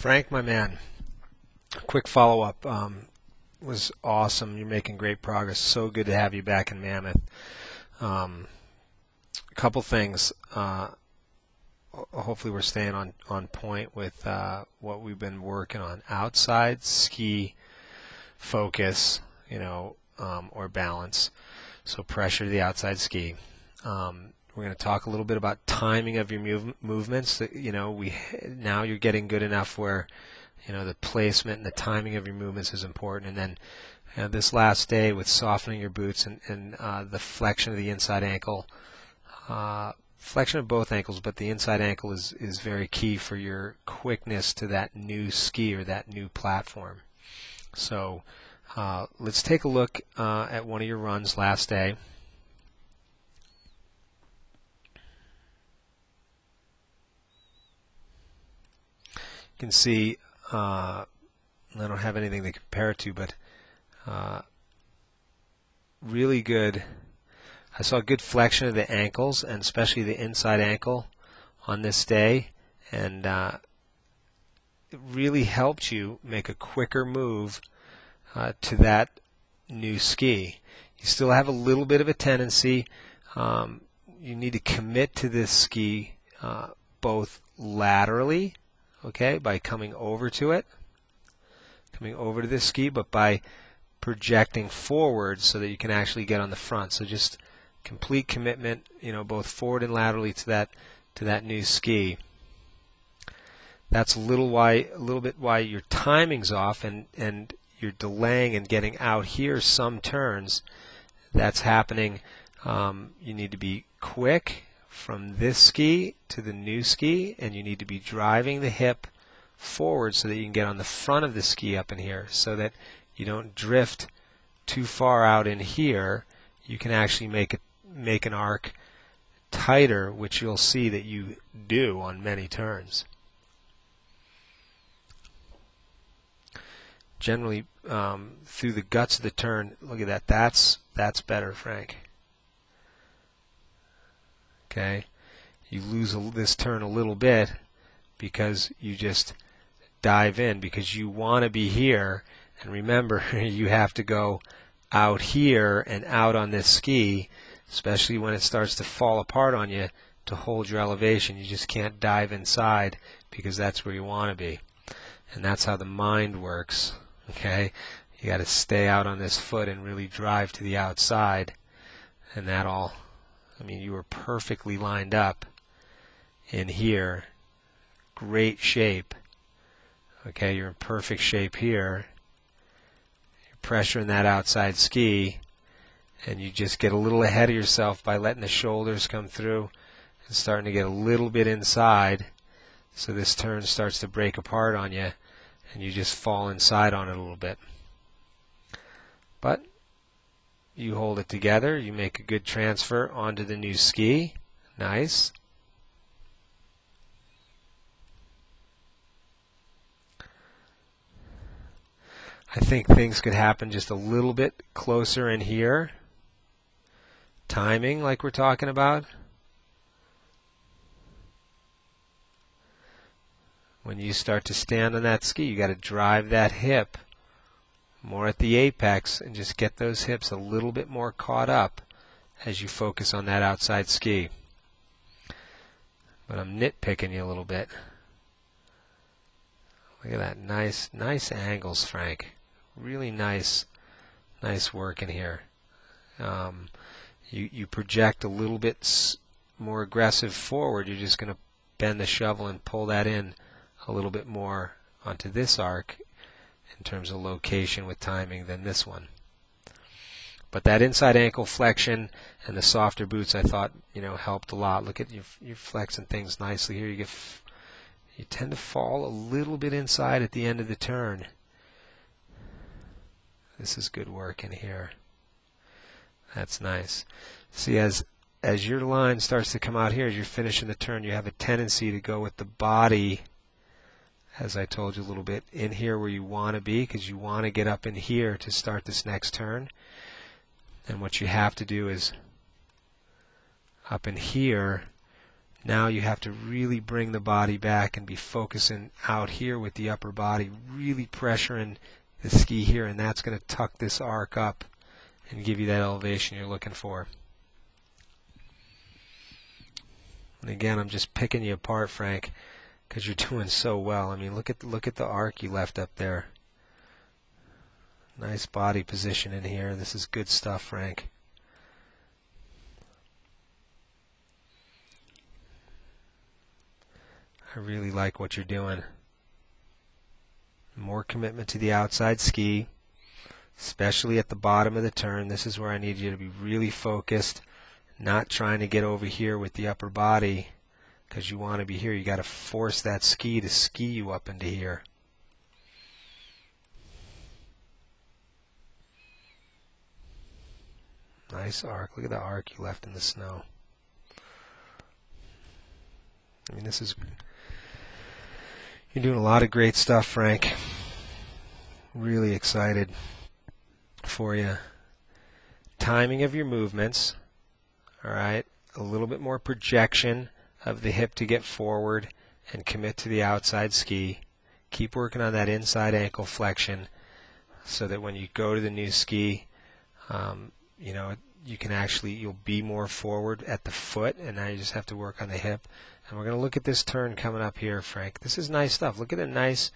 Frank, my man, quick follow-up. Was awesome. You're making great progress. So good to have you back in Mammoth. A couple things. Hopefully we're staying on point with what we've been working on. Outside ski focus, or balance. So pressure to the outside ski. We're going to talk a little bit about timing of your movements. Now you're getting good enough where the placement and the timing of your movements is important. And then this last day with softening your boots and the flexion of the inside ankle, flexion of both ankles, but the inside ankle is very key for your quickness to that new ski or that new platform. So let's take a look at one of your runs last day. You can see I don't have anything to compare it to, but really good. I saw good flexion of the ankles, and especially the inside ankle on this day, and it really helped you make a quicker move to that new ski. You still have a little bit of a tendency. You need to commit to this ski both laterally, okay, by coming over to this ski, but by projecting forward so that you can actually get on the front. So just complete commitment, both forward and laterally to that new ski. That's a little bit why your timing's off and you're delaying and getting out here some turns. That's happening. You need to be quick from this ski to the new ski, and you need to be driving the hip forward so that you can get on the front of the ski up in here, so that you don't drift too far out in here. You can actually make an arc tighter, which you'll see that you do on many turns. Generally, through the guts of the turn, look at that. That's better, Frank. Okay, you lose this turn a little bit because you just dive in, because you want to be here. And remember, you have to go out here and out on this ski, especially when it starts to fall apart on you, to hold your elevation. You just can't dive inside because that's where you want to be. And that's how the mind works. Okay, you got to stay out on this foot and really drive to the outside, and that all. I mean, you were perfectly lined up in here. Great shape. Okay, you're in perfect shape here. You're pressuring that outside ski, and you just get a little ahead of yourself by letting the shoulders come through and starting to get a little bit inside. So this turn starts to break apart on you, and you just fall inside on it a little bit. But you hold it together. You make a good transfer onto the new ski. Nice. I think things could happen just a little bit closer in here. Timing, like we're talking about. When you start to stand on that ski, you got to drive that hip more at the apex and just get those hips a little bit more caught up as you focus on that outside ski. But I'm nitpicking you a little bit. Look at that, nice angles, Frank. Really nice work in here. You project a little bit more aggressive forward. You're just going to bend the shovel and pull that in a little bit more onto this arc in terms of location with timing than this one. But that inside ankle flexion and the softer boots, I thought, helped a lot. Look at you're flexing things nicely here. You tend to fall a little bit inside at the end of the turn. This is good work in here. That's nice. See, as your line starts to come out here, as you're finishing the turn, you have a tendency to go with the body, as I told you a little bit, in here where you want to be, because you want to get up in here to start this next turn. And what you have to do is, up in here, Now you have to really bring the body back and be focusing out here with the upper body, really pressuring the ski here, and that's going to tuck this arc up and give you that elevation you're looking for. And again, I'm just picking you apart, Frank, because you're doing so well. I mean, look at the arc you left up there. Nice body position in here. This is good stuff, Frank. I really like what you're doing. More commitment to the outside ski, especially at the bottom of the turn. This is where I need you to be really focused, not trying to get over here with the upper body because you want to be here. You got to force that ski to ski you up into here. Nice arc. Look at the arc you left in the snow. I mean, you're doing a lot of great stuff, Frank. Really excited for you. Timing of your movements. All right. A little bit more projection of the hip to get forward and commit to the outside ski. Keep working on that inside ankle flexion so that when you go to the new ski, you know, you'll be more forward at the foot, and now you just have to work on the hip. And we're going to look at this turn coming up here, Frank. This is nice stuff. Look at the nice,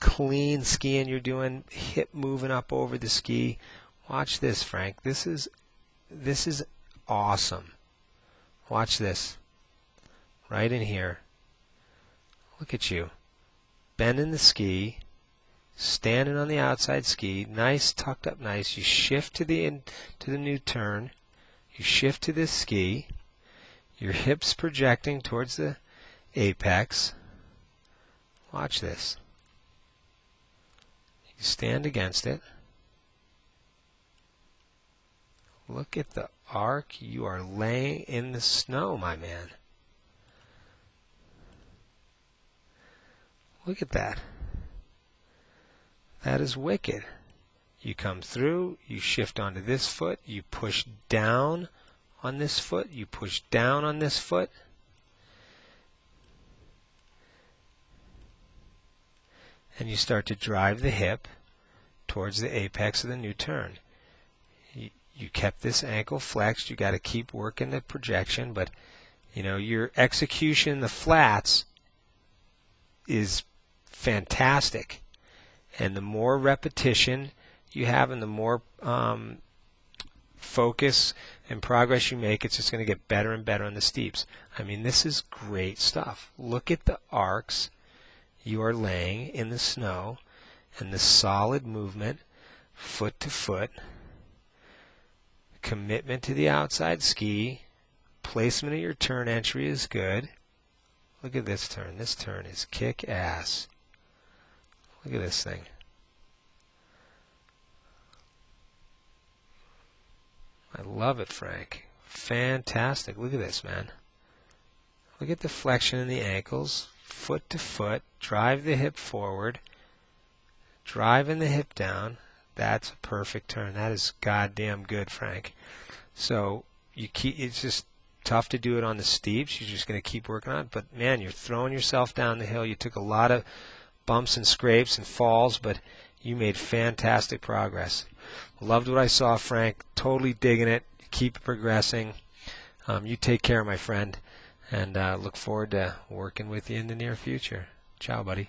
clean skiing you're doing, hip moving up over the ski. Watch this, Frank. This is awesome. Watch this. Right in here. Look at you. Bending the ski, standing on the outside ski, nice, tucked up nice. You shift to the new turn. You shift to this ski. Your hips projecting towards the apex. Watch this. You stand against it. Look at the arc you are laying in the snow, my man. Look at that. That is wicked. You come through, you shift onto this foot, you push down on this foot, you push down on this foot. And you start to drive the hip towards the apex of the new turn. You kept this ankle flexed. You got to keep working the projection, but you know, your execution, the flats, is fantastic. And the more repetition you have and the more focus and progress you make, it's just going to get better and better on the steeps. I mean, this is great stuff. Look at the arcs you are laying in the snow and the solid movement, foot to foot, commitment to the outside ski, placement of your turn entry is good. Look at this turn. This turn is kick ass. Look at this thing. I love it, Frank. Fantastic. Look at this, man. Look at the flexion in the ankles, foot to foot. Drive the hip forward. Driving the hip down. That's a perfect turn. That is goddamn good, Frank. So it's just tough to do it on the steeps. You're just going to keep working on it. But, man, you're throwing yourself down the hill. You took a lot of bumps and scrapes and falls, but you made fantastic progress. Loved what I saw, Frank. Totally digging it. Keep progressing. You take care, my friend, and look forward to working with you in the near future. Ciao, buddy.